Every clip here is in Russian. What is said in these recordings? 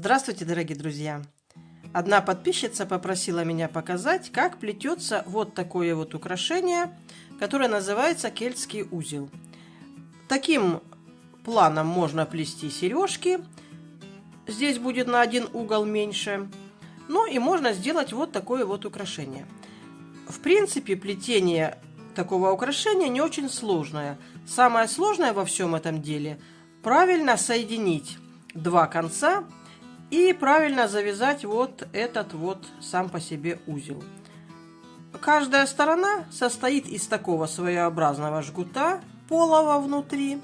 Здравствуйте, дорогие друзья! Одна подписчица попросила меня показать, как плетется вот такое вот украшение, которое называется кельтский узел. Таким планом можно плести сережки. Здесь будет на один угол меньше. Ну и можно сделать вот такое вот украшение. В принципе, плетение такого украшения не очень сложное. Самое сложное во всем этом деле – правильно соединить два конца и правильно завязать вот этот вот сам по себе узел. Каждая сторона состоит из такого своеобразного жгута полого внутри.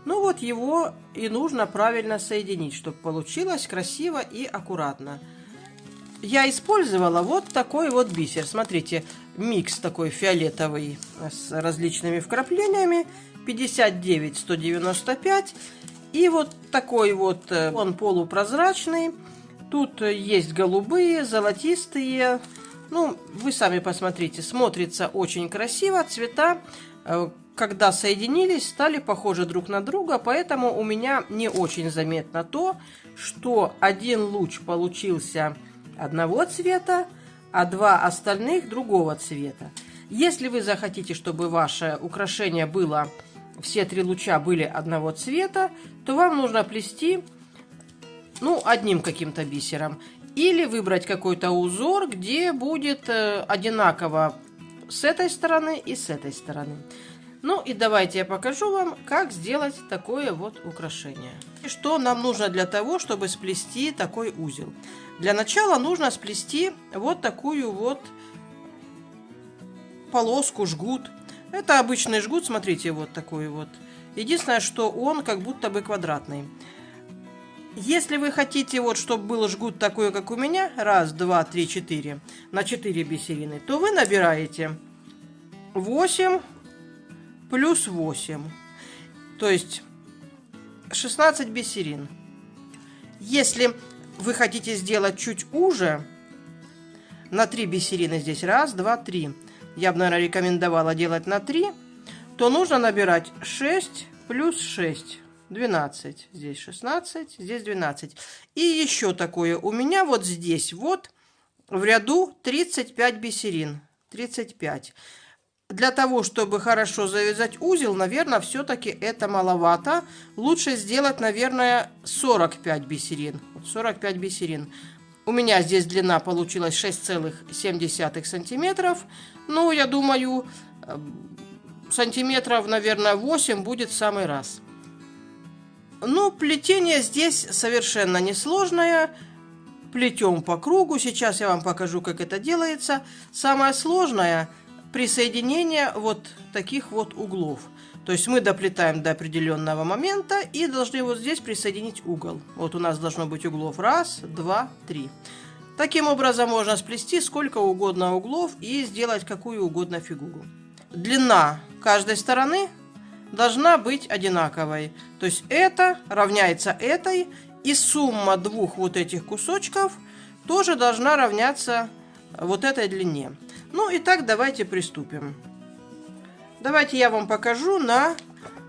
Ну вот его и нужно правильно соединить, чтобы получилось красиво и аккуратно. Я использовала вот такой вот бисер. Смотрите, микс такой фиолетовый с различными вкраплениями. 59-195. И вот такой вот, он полупрозрачный. Тут есть голубые, золотистые. Ну, вы сами посмотрите, смотрится очень красиво. Цвета, когда соединились, стали похожи друг на друга. Поэтому у меня не очень заметно то, что один луч получился одного цвета, а два остальных другого цвета. Если вы захотите, чтобы ваше украшение было... все три луча были одного цвета, то вам нужно плести, ну, одним каким-то бисером. Или выбрать какой-то узор, где будет одинаково с этой стороны и с этой стороны. Ну и давайте я покажу вам, как сделать такое вот украшение. И что нам нужно для того, чтобы сплести такой узел. Для начала нужно сплести вот такую вот полоску, жгут. Это обычный жгут, смотрите, вот такой вот. Единственное, что он как будто бы квадратный. Если вы хотите, вот, чтобы был жгут такой, как у меня, 1, 2, 3, 4, на 4 бисерины, то вы набираете 8 плюс 8, то есть 16 бисерин. Если вы хотите сделать чуть уже, на 3 бисерины здесь, 1, 2, 3, я бы, наверное, рекомендовала делать на 3, то нужно набирать 6 плюс 6, 12. Здесь 16, здесь 12. И еще такое. У меня вот здесь вот в ряду 35 бисерин. 35. Для того, чтобы хорошо завязать узел, наверное, все-таки это маловато. Лучше сделать, наверное, 45 бисерин. 45 бисерин. У меня здесь длина получилась 6,7 сантиметров. Ну, я думаю, сантиметров, наверное, 8 будет в самый раз. Ну, плетение здесь совершенно несложное. Плетем по кругу. Сейчас я вам покажу, как это делается. Самое сложное присоединение вот таких вот углов. То есть мы доплетаем до определенного момента и должны вот здесь присоединить угол. Вот у нас должно быть углов 1, 2, 3. Таким образом можно сплести сколько угодно углов и сделать какую угодно фигуру. Длина каждой стороны должна быть одинаковой. То есть это равняется этой, и сумма двух вот этих кусочков тоже должна равняться вот этой длине. Ну и так давайте приступим. Давайте я вам покажу на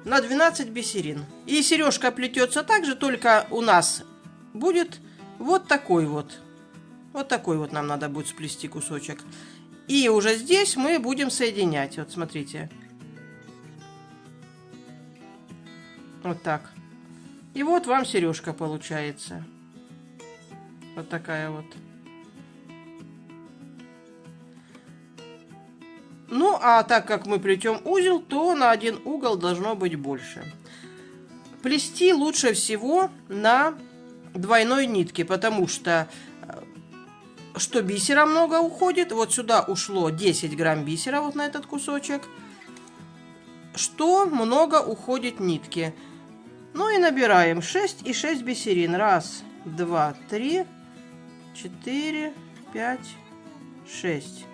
12 бисерин. И сережка плетется так же, только у нас будет вот такой вот. Вот такой вот нам надо будет сплести кусочек. И уже здесь мы будем соединять. Вот смотрите. Вот так. И вот вам сережка получается. Вот такая вот. Ну, а так как мы плетем узел, то на один угол должно быть больше. Плести лучше всего на двойной нитке, потому что бисера много уходит. Вот сюда ушло 10 грамм бисера, вот на этот кусочек. Что много уходит нитки. Ну и набираем 6 и 6 бисерин. 1, 2, 3, 4, 5, 6.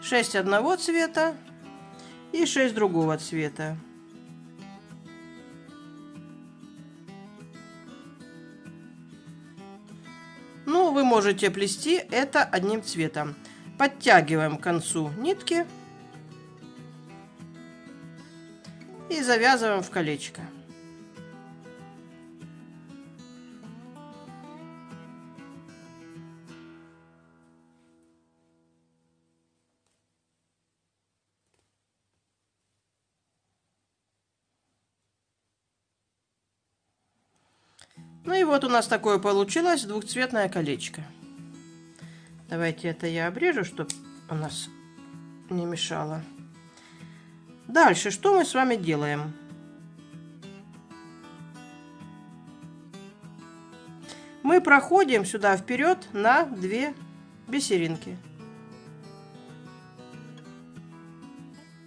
6 одного цвета и 6 другого цвета. Ну, вы можете плести это одним цветом. Подтягиваем к концу нитки и завязываем в колечко. Ну и вот у нас такое получилось двухцветное колечко. Давайте это я обрежу, чтобы у нас не мешало. Дальше, что мы с вами делаем? Мы проходим сюда вперед на 2 бисеринки.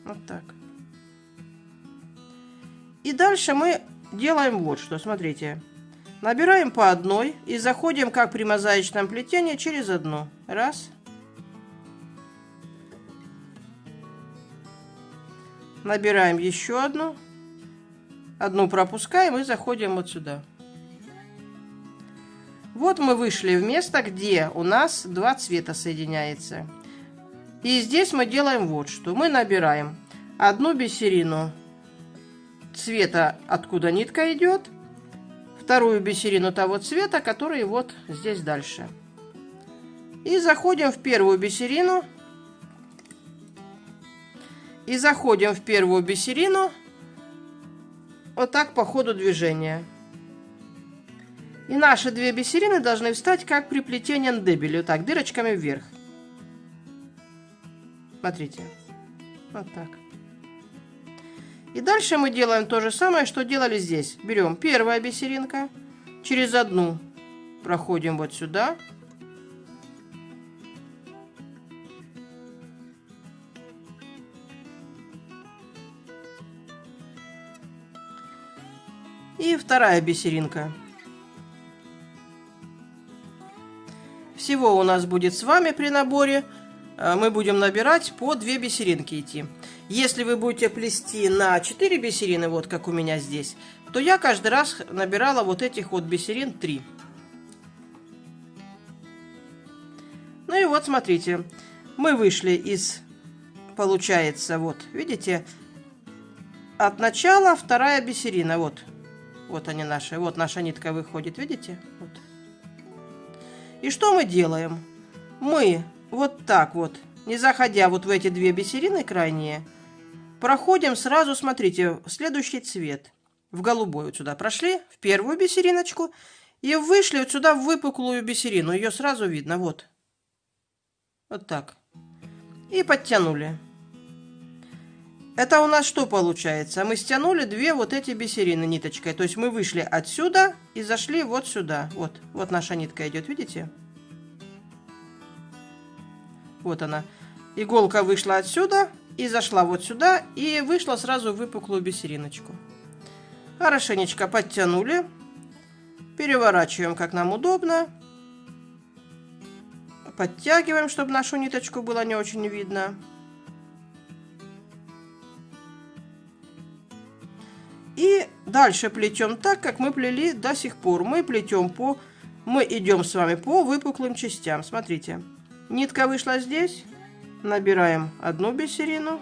Вот так. И дальше мы делаем вот что. Смотрите. Набираем по одной и заходим, как при мозаичном плетении, через одну. Раз. Набираем еще одну. Одну пропускаем и заходим вот сюда. Вот мы вышли в место, где у нас 2 цвета соединяется. И здесь мы делаем вот что. Мы набираем одну бисерину цвета, откуда нитка идет, вторую бисерину того цвета, который вот здесь дальше. И заходим в первую бисерину. И заходим в первую бисерину вот так по ходу движения. И наши 2 бисерины должны встать как при плетении ндебели, вот так, дырочками вверх. Смотрите. Вот так. И дальше мы делаем то же самое, что делали здесь. Берем первая бисеринка, через одну проходим вот сюда. И вторая бисеринка. Всего у нас будет с вами при наборе, мы будем набирать по 2 бисеринки идти. Если вы будете плести на 4 бисерины, вот как у меня здесь, то я каждый раз набирала вот этих вот бисерин 3. Ну и вот смотрите, мы вышли из, получается, вот, видите, от начала вторая бисерина, вот. Вот они наши, вот наша нитка выходит, видите? Вот. И что мы делаем? Мы вот так вот, не заходя вот в эти 2 бисерины крайние, проходим сразу, смотрите, в следующий цвет. В голубой вот сюда прошли, в первую бисериночку, и вышли вот сюда в выпуклую бисерину. Ее сразу видно, вот. Вот так. И подтянули. Это у нас что получается? Мы стянули 2 вот эти бисерины ниточкой. То есть мы вышли отсюда и зашли вот сюда. Вот, вот наша нитка идет, видите? Вот она. Иголка вышла отсюда и зашла вот сюда. И вышла сразу в выпуклую бисериночку. Хорошенечко подтянули. Переворачиваем, как нам удобно. Подтягиваем, чтобы нашу ниточку было не очень видно. И дальше плетем так, как мы плели до сих пор. Мы идем с вами по выпуклым частям. Смотрите, нитка вышла здесь, набираем одну бисерину.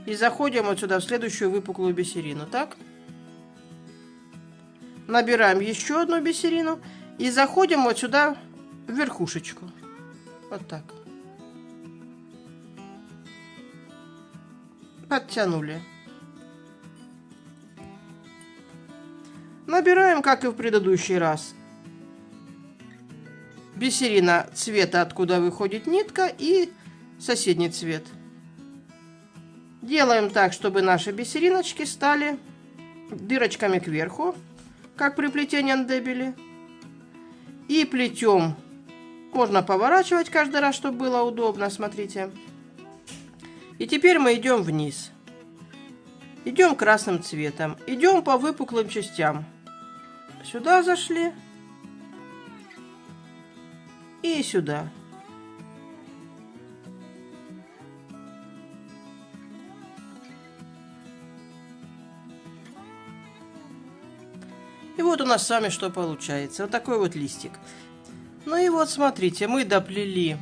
И заходим вот сюда в следующую выпуклую бисерину, так? Набираем еще одну бисерину и заходим вот сюда в верхушечку. Вот так. Подтянули. Набираем, как и в предыдущий раз, бисерина цвета, откуда выходит нитка, и соседний цвет. Делаем так, чтобы наши бисериночки стали дырочками кверху, как при плетении ндебели. И плетем. Можно поворачивать каждый раз, чтобы было удобно. Смотрите. И теперь мы идем вниз. Идем красным цветом. Идем по выпуклым частям. Сюда зашли. И сюда. И вот у нас с вами что получается. Вот такой вот листик. Ну и вот смотрите, мы доплели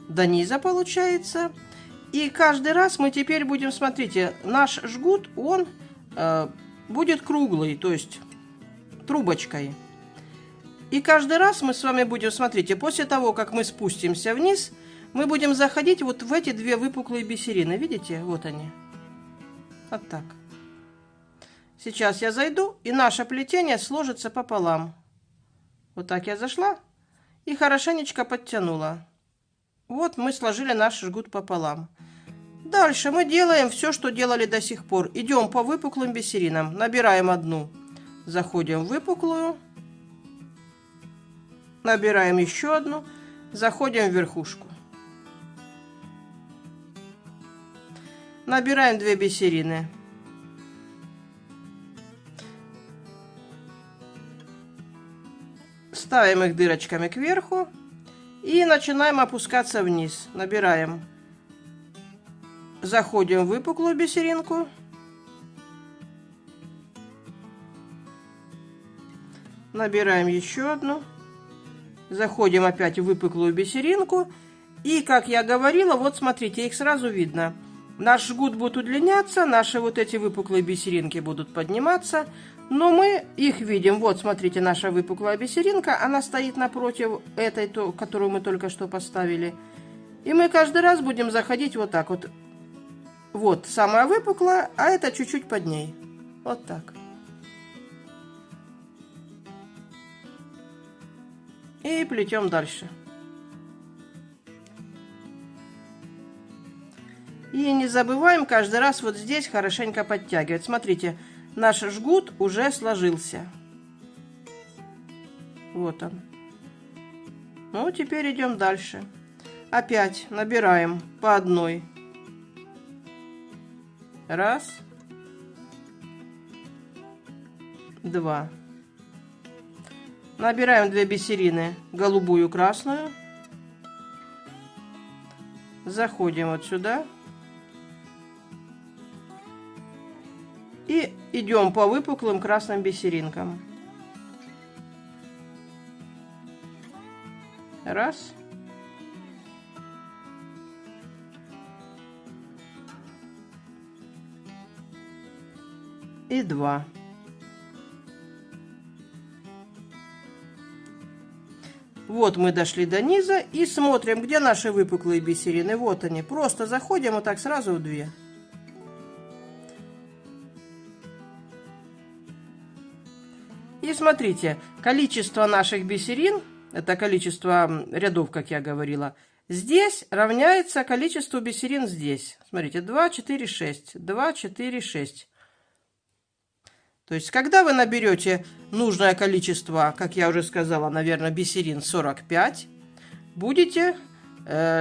до низа, получается. И каждый раз мы теперь будем, смотрите, наш жгут, он будет круглый, то есть трубочкой. И каждый раз мы с вами будем, смотрите, после того, как мы спустимся вниз, мы будем заходить вот в эти 2 выпуклые бисерины. Видите? Вот они. Вот так. Сейчас я зайду, и наше плетение сложится пополам. Вот так я зашла и хорошенечко подтянула. Вот мы сложили наш жгут пополам. Дальше мы делаем все, что делали до сих пор. Идем по выпуклым бисеринам. Набираем одну. Заходим в выпуклую. Набираем еще одну. Заходим в верхушку. Набираем 2 бисерины. Ставим их дырочками кверху. И начинаем опускаться вниз. Набираем. Заходим в выпуклую бисеринку. Набираем еще одну. Заходим опять в выпуклую бисеринку. И, как я говорила, вот смотрите, их сразу видно. Наш жгут будет удлиняться, наши вот эти выпуклые бисеринки будут подниматься. Но мы их видим. Вот, смотрите, наша выпуклая бисеринка. Она стоит напротив этой, которую мы только что поставили. И мы каждый раз будем заходить вот так вот. Вот самая выпуклая, а это чуть-чуть под ней. Вот так. И плетем дальше. И не забываем каждый раз вот здесь хорошенько подтягивать. Смотрите, наш жгут уже сложился. Вот он. Ну, теперь идем дальше. Опять набираем по одной. Раз. 2. Набираем 2 бисерины, голубую, красную. Заходим вот сюда. И идем по выпуклым красным бисеринкам. Раз. И 2. Вот мы дошли до низа и смотрим, где наши выпуклые бисерины. Вот они. Просто заходим вот так сразу в 2. И смотрите, количество наших бисерин, это количество рядов, как я говорила, здесь равняется количеству бисерин здесь. Смотрите, 2, 4, 6. 2, 4, 6. То есть, когда вы наберете нужное количество, как я уже сказала, наверное, бисерин 45, будете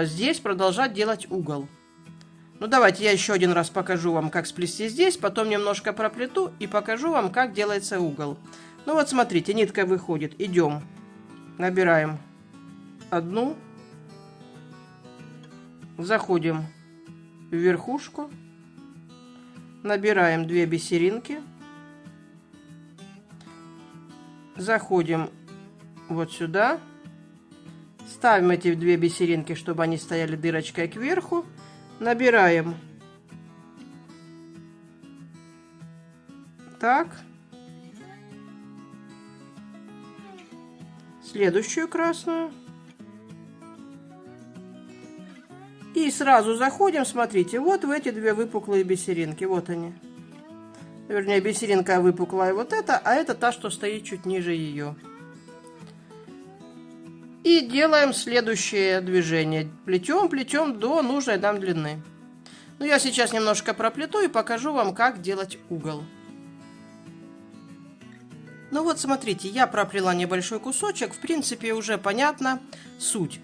здесь продолжать делать угол. Ну, давайте я еще один раз покажу вам, как сплести здесь, потом немножко проплету и покажу вам, как делается угол. Ну, вот смотрите, нитка выходит. Идем, набираем одну, заходим в верхушку, набираем 2 бисеринки. Заходим вот сюда, ставим эти 2 бисеринки, чтобы они стояли дырочкой кверху, набираем так, следующую красную и сразу заходим, смотрите, вот в эти 2 выпуклые бисеринки, вот они. Вернее, бисеринка выпуклая вот эта, а это та, что стоит чуть ниже ее. И делаем следующее движение. Плетем, плетем до нужной нам длины. Ну, я сейчас немножко проплету и покажу вам, как делать угол. Ну вот, смотрите, я проплела небольшой кусочек. В принципе, уже понятна суть.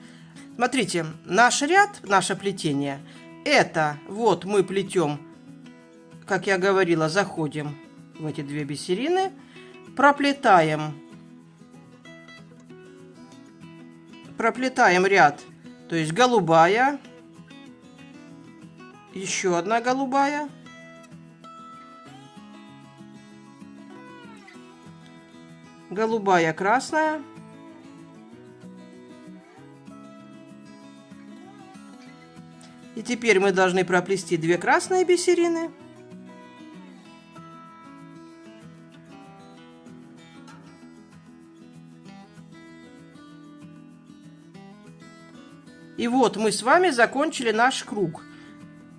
Смотрите, наш ряд, наше плетение, это вот мы плетем. Как я говорила, заходим в эти 2 бисерины, проплетаем ряд, то есть голубая, еще одна голубая, голубая, красная, и теперь мы должны проплести 2 красные бисерины. И вот мы с вами закончили наш круг.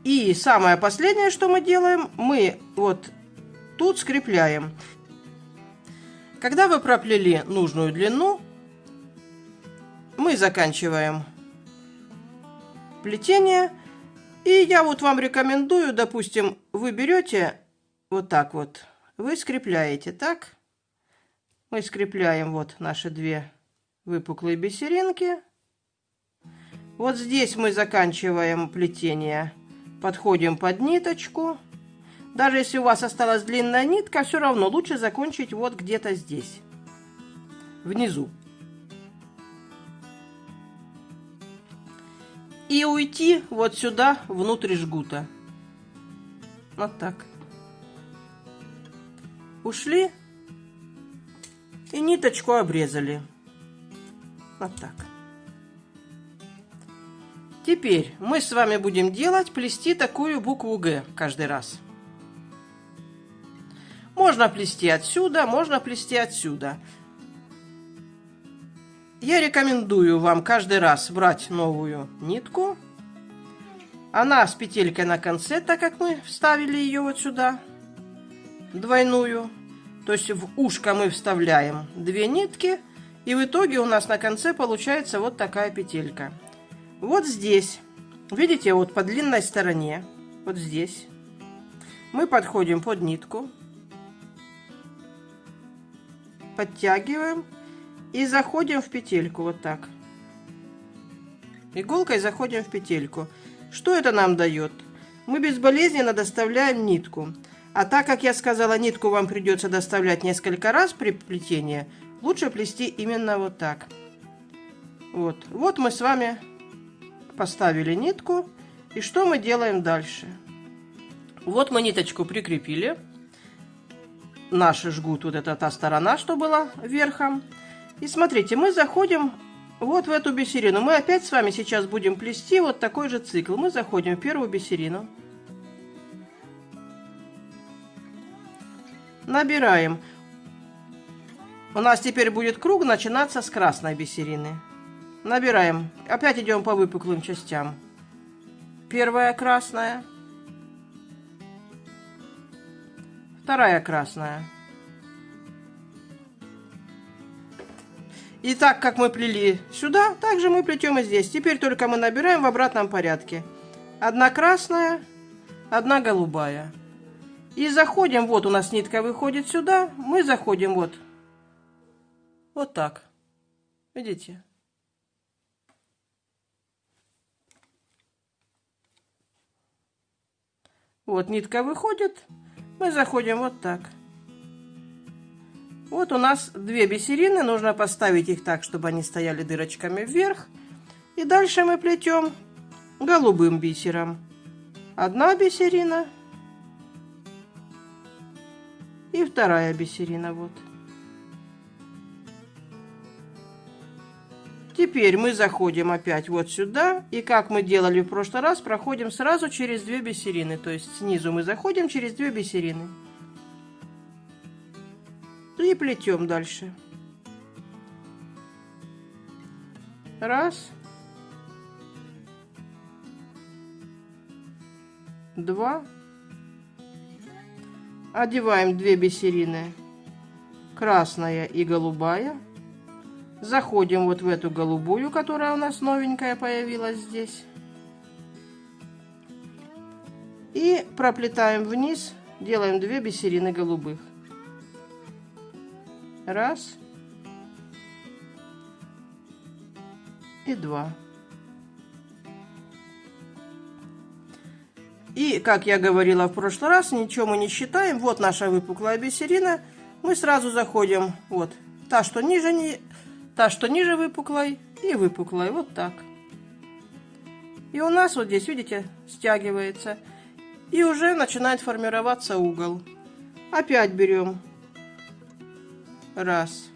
И самое последнее, что мы делаем, мы вот тут скрепляем. Когда вы проплели нужную длину, мы заканчиваем плетение. И я вот вам рекомендую, допустим, вы берете вот так вот, вы скрепляете так. Мы скрепляем вот наши две выпуклые бисеринки. Вот здесь мы заканчиваем плетение, подходим под ниточку. Даже если у вас осталась длинная нитка, все равно лучше закончить вот где-то здесь, внизу. И уйти вот сюда, внутрь жгута. Вот так. Ушли и ниточку обрезали. Вот так. Теперь мы с вами будем плести такую букву Г каждый раз. Можно плести отсюда, можно плести отсюда. Я рекомендую вам каждый раз брать новую нитку. Она с петелькой на конце, так как мы вставили ее вот сюда, двойную. То есть в ушко мы вставляем две нитки, и в итоге у нас на конце получается вот такая петелька. Вот здесь, видите, вот по длинной стороне, вот здесь, мы подходим под нитку, подтягиваем и заходим в петельку вот так. Иголкой заходим в петельку. Что это нам дает? Мы безболезненно доставляем нитку. А так как я сказала, нитку вам придется доставлять несколько раз при плетении, лучше плести именно вот так. Вот мы с вами поставили нитку. И что мы делаем дальше? Вот мы ниточку прикрепили. Наш жгут, вот это та сторона, что была верхом. И смотрите, мы заходим вот в эту бисерину. Мы опять с вами сейчас будем плести вот такой же цикл. Мы заходим в первую бисерину. Набираем. У нас теперь будет круг начинаться с красной бисерины. Набираем. Опять идем по выпуклым частям. Первая красная. Вторая красная. И так как мы плели сюда, так же мы плетем и здесь. Теперь только мы набираем в обратном порядке. Одна красная, одна голубая. И заходим, вот у нас нитка выходит сюда, мы заходим вот так. Видите? Вот нитка выходит, мы заходим вот так. Вот у нас две бисерины, нужно поставить их так, чтобы они стояли дырочками вверх. И дальше мы плетем голубым бисером. Одна бисерина и вторая бисерина, вот. Теперь мы заходим опять вот сюда, и как мы делали в прошлый раз, проходим сразу через две бисерины. То есть снизу мы заходим через две бисерины. И плетем дальше. Раз. Два. Одеваем две бисерины, красная и голубая. Заходим вот в эту голубую, которая у нас новенькая появилась здесь. И проплетаем вниз, делаем две бисерины голубых. Раз. И два. И, как я говорила в прошлый раз, ничего мы не считаем. Вот наша выпуклая бисерина. Мы сразу заходим, вот, та, что ниже выпуклой и выпуклой, вот так. И у нас вот здесь, видите, стягивается. И уже начинает формироваться угол. Опять берем. Раз.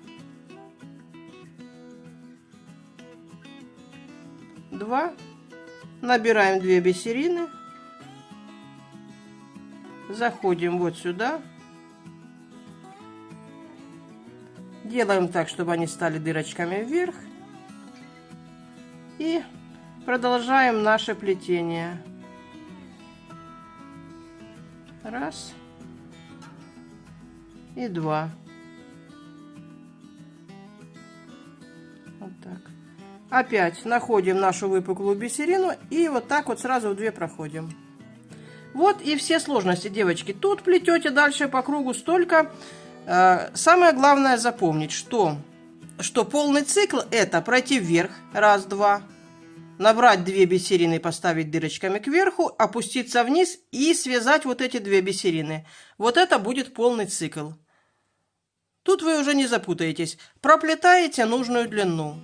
Два. Набираем две бисерины. Заходим вот сюда. Делаем так, чтобы они стали дырочками вверх. И продолжаем наше плетение. Раз. и 2. Вот так. Опять находим нашу выпуклую бисерину и вот так вот сразу в 2 проходим. Вот и все сложности, девочки. Тут плетете дальше по кругу столько. Самое главное запомнить, что полный цикл это пройти вверх, раз, два, набрать 2 бисерины, поставить дырочками кверху, опуститься вниз и связать вот эти 2 бисерины. Вот это будет полный цикл. Тут вы уже не запутаетесь. Проплетаете нужную длину.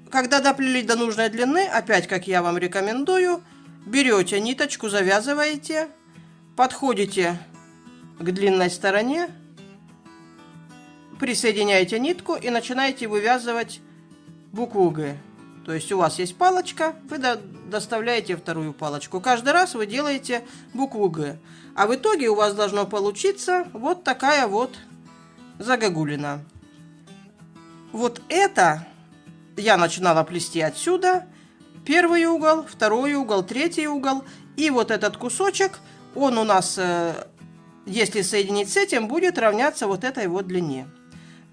Когда доплели до нужной длины, опять, как я вам рекомендую, берете ниточку, завязываете, подходите к длинной стороне, присоединяете нитку и начинаете вывязывать букву Г. То есть у вас есть палочка, вы доставляете вторую палочку. Каждый раз вы делаете букву Г. А в итоге у вас должно получиться вот такая вот загогулина. Вот это я начинала плести отсюда. Первый угол, второй угол, третий угол. И вот этот кусочек, он у нас, если соединить с этим, будет равняться вот этой вот длине.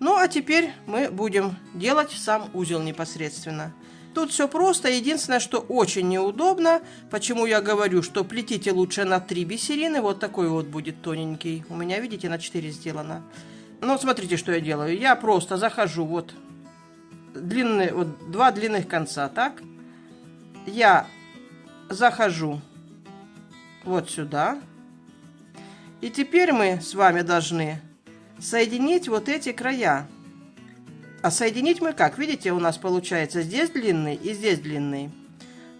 Ну, а теперь мы будем делать сам узел непосредственно. Тут все просто. Единственное, что очень неудобно. Почему я говорю, что плетите лучше на 3 бисерины. Вот такой вот будет тоненький. У меня, видите, на 4 сделано. Ну, смотрите, что я делаю. Я просто захожу вот длинные, вот 2 длинных конца, так? Я захожу вот сюда. И теперь мы с вами должны соединить вот эти края. А соединить мы как? Видите, у нас получается здесь длинный и здесь длинный.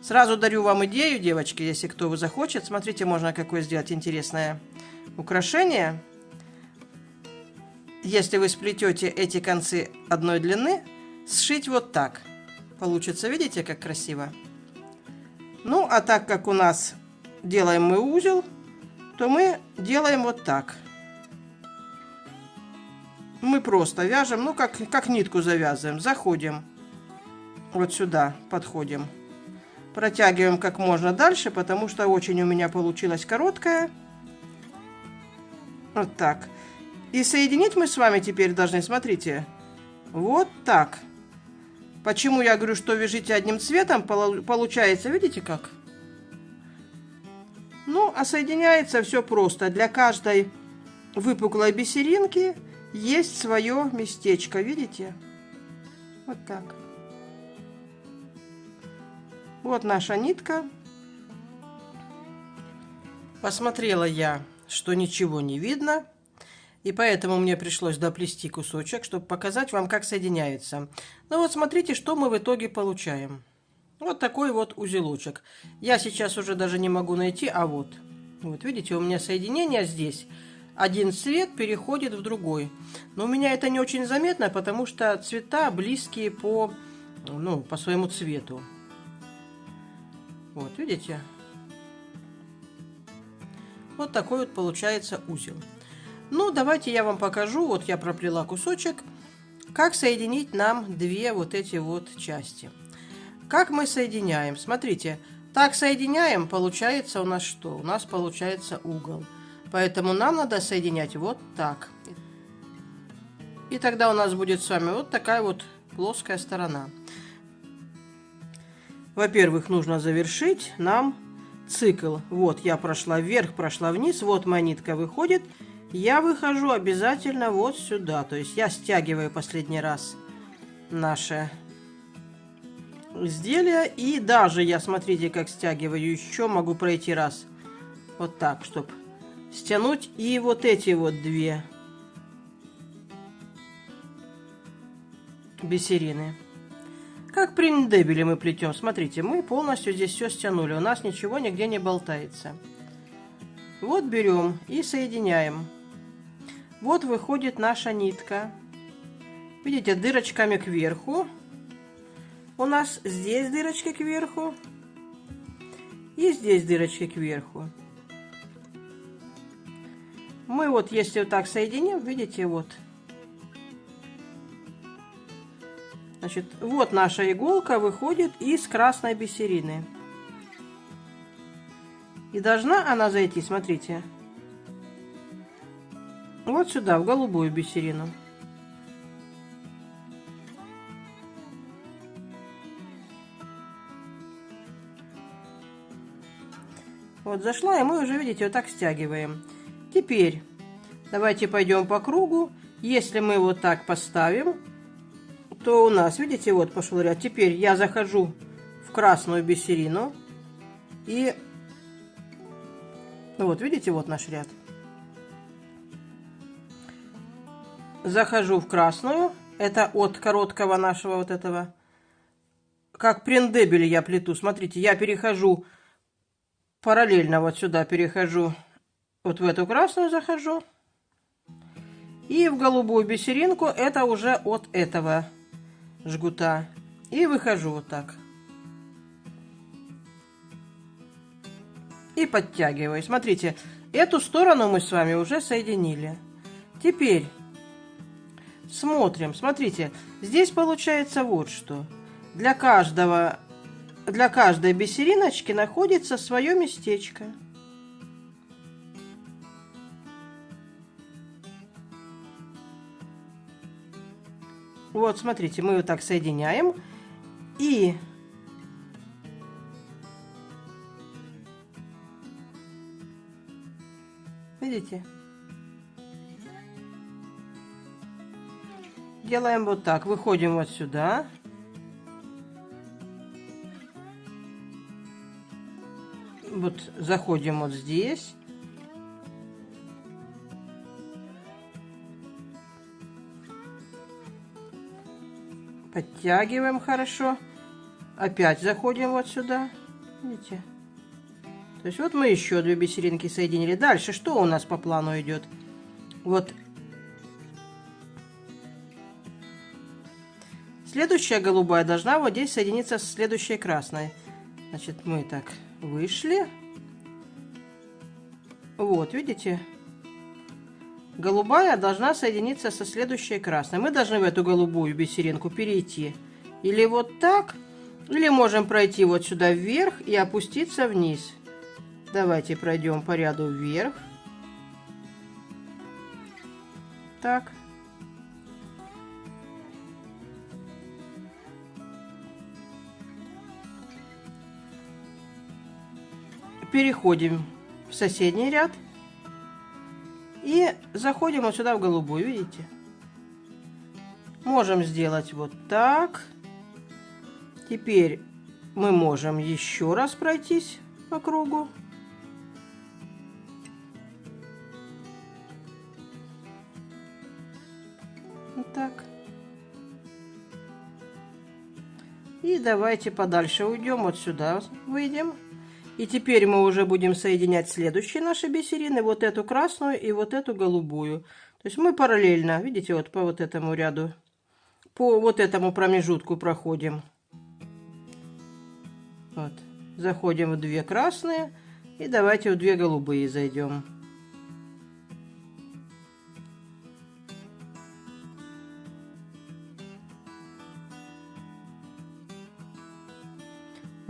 Сразу дарю вам идею, девочки, если кто захочет. Смотрите, можно какое сделать интересное украшение. Если вы сплетете эти концы одной длины, сшить вот так. Получится, видите, как красиво? Ну, а так как у нас делаем мы узел, то мы делаем вот так. Мы просто вяжем, ну, как нитку завязываем. Заходим вот сюда, подходим. Протягиваем как можно дальше, потому что очень у меня получилась короткая. Вот так. И соединить мы с вами теперь должны, смотрите, вот так. Почему я говорю, что вяжите одним цветом, получается, видите как? Ну, а соединяется все просто. Для каждой выпуклой бисеринки есть свое местечко, видите? Вот так. Вот наша нитка. Посмотрела я, что ничего не видно, и поэтому мне пришлось доплести кусочек, чтобы показать вам, как соединяется. Ну вот смотрите, что мы в итоге получаем. Вот такой вот узелочек. Я сейчас уже даже не могу найти, а вот. Вот видите, у меня соединение здесь. Один цвет переходит в другой. Но у меня это не очень заметно, потому что цвета близкие по своему цвету. Вот, видите? Вот такой вот получается узел. Ну, давайте я вам покажу. Вот я проплела кусочек. Как соединить нам 2 вот эти вот части. Как мы соединяем? Смотрите, так соединяем, получается у нас что? У нас получается угол. Поэтому нам надо соединять вот так. И тогда у нас будет с вами вот такая вот плоская сторона. Во-первых, нужно завершить нам цикл. Вот я прошла вверх, прошла вниз. Вот моя нитка выходит. Я выхожу обязательно вот сюда. То есть я стягиваю последний раз наше изделие. И даже я, смотрите, как стягиваю, еще могу пройти раз. Вот так, чтобы стянуть и вот эти вот 2 бисерины. Как при индебеле мы плетем. Смотрите, мы полностью здесь все стянули. У нас ничего нигде не болтается. Вот берем и соединяем. Вот выходит наша нитка. Видите, дырочками кверху. У нас здесь дырочки кверху. И здесь дырочки кверху. Мы вот, если вот так соединим, видите, вот. Значит, вот наша иголка выходит из красной бисерины. И должна она зайти, смотрите, Вот сюда, в голубую бисерину. Вот зашла, и мы уже, видите, вот так стягиваем. Теперь давайте пойдем по кругу. Если мы вот так поставим, то у нас, видите, вот пошел ряд. Теперь я захожу в красную бисерину. И вот, видите, вот наш ряд. Захожу в красную. Это от короткого нашего вот этого. Как приндебель я плету. Смотрите, я перехожу параллельно вот сюда, перехожу вот в эту красную, захожу. И в голубую бисеринку это уже от этого жгута. И выхожу вот так. И подтягиваю. Смотрите, эту сторону мы с вами уже соединили. Теперь смотрим. Смотрите, здесь получается вот что. Для каждой бисериночки находится свое местечко. Вот, смотрите, мы вот так соединяем. И видите? Делаем вот так. Выходим вот сюда. Вот заходим вот здесь. Подтягиваем хорошо. Опять заходим вот сюда. Видите? То есть вот мы еще две бисеринки соединили. Дальше что у нас по плану идет? Вот. Следующая голубая должна вот здесь соединиться с следующей красной. Значит, мы так вышли. Вот, видите? Голубая должна соединиться со следующей красной. Мы должны в эту голубую бисеринку перейти. Или вот так, или можем пройти вот сюда вверх и опуститься вниз. Давайте пройдем по ряду вверх. Так. Переходим в соседний ряд. И заходим вот сюда в голубую, видите? Можем сделать вот так. Теперь мы можем еще раз пройтись по кругу. Вот так. И давайте подальше уйдем, вот сюда выйдем. И теперь мы уже будем соединять следующие наши бисерины, вот эту красную и вот эту голубую. То есть мы параллельно, видите, вот по вот этому ряду, по вот этому промежутку проходим. Вот. Заходим в две красные и давайте в две голубые зайдем.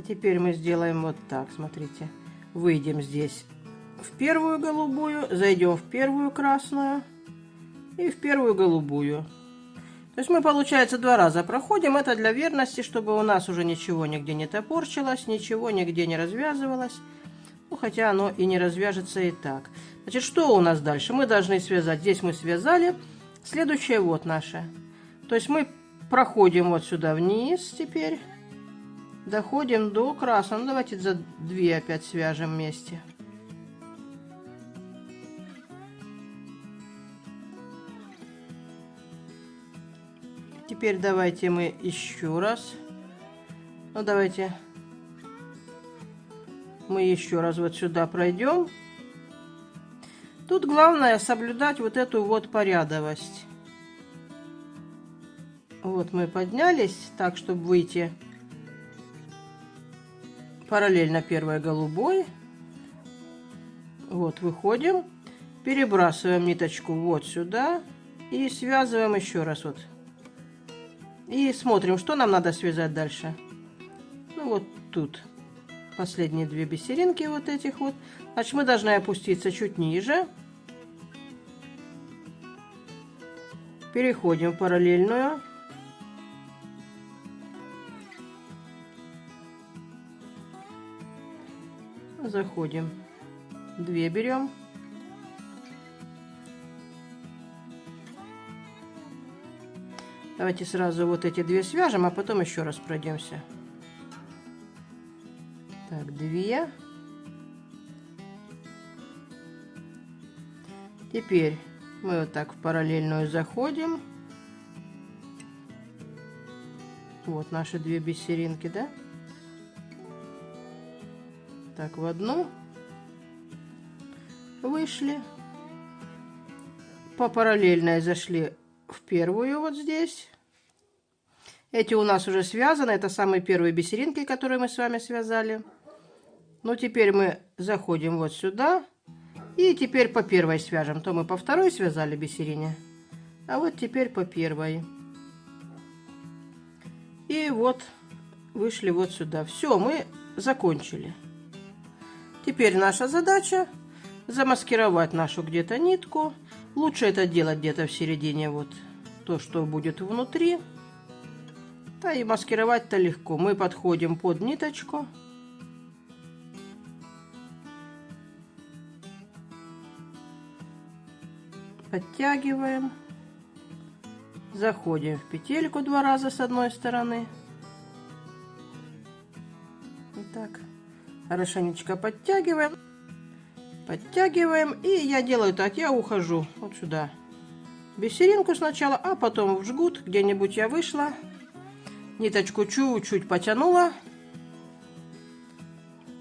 Теперь мы сделаем вот так, смотрите. Выйдем здесь в первую голубую, зайдем в первую красную и в первую голубую. То есть мы, получается, два раза проходим. Это для верности, чтобы у нас уже ничего нигде не топорчилось, ничего нигде не развязывалось. Ну, хотя оно и не развяжется и так. Значит, что у нас дальше? Мы должны связать. Здесь мы связали. Следующее вот наше. То есть мы проходим вот сюда вниз теперь. Доходим до красного. Ну, давайте за две опять свяжем вместе. Теперь давайте мы еще раз. Ну, давайте мы еще раз вот сюда пройдем. Тут главное соблюдать вот эту вот порядовость. Вот мы поднялись так, чтобы выйти параллельно первой голубой. Вот выходим, перебрасываем ниточку вот сюда и связываем еще раз вот. И смотрим, что нам надо связать дальше. Ну вот тут последние две бисеринки вот этих вот. Значит, мы должны опуститься чуть ниже. Переходим в параллельную. Заходим. 2 берем. Давайте сразу вот эти 2 свяжем, а потом еще раз пройдемся. Так, 2. Теперь мы вот так в параллельную заходим. Вот наши 2 бисеринки, да? Так, в одну вышли. По параллельной зашли в первую вот здесь. Эти у нас уже связаны. Это самые первые бисеринки, которые мы с вами связали. Ну, теперь мы заходим вот сюда. И теперь по первой свяжем. То мы по второй связали бисерине. А вот теперь по первой. И вот вышли вот сюда. Все, мы закончили. Теперь наша задача замаскировать нашу где-то нитку. Лучше это делать где-то в середине, вот то, что будет внутри. Да и маскировать-то легко. Мы подходим под ниточку. Подтягиваем. Заходим в петельку 2 раза с одной стороны. Вот так. Хорошенечко подтягиваем. Подтягиваем. И я делаю так. Я ухожу вот сюда. Бисеринку сначала, а потом в жгут. Где-нибудь я вышла. Ниточку чуть-чуть потянула.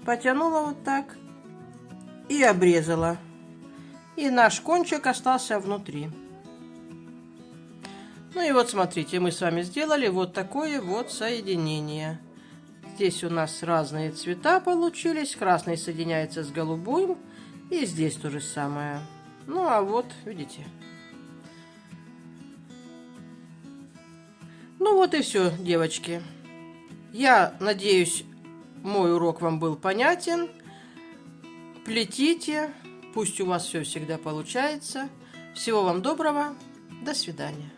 Потянула вот так. И обрезала. И наш кончик остался внутри. Ну и вот смотрите, мы с вами сделали вот такое вот соединение. Здесь у нас разные цвета получились. Красный соединяется с голубым. И здесь то же самое. Ну а вот, видите. Ну вот и все, девочки. Я надеюсь, мой урок вам был понятен. Плетите. Пусть у вас все всегда получается. Всего вам доброго. До свидания.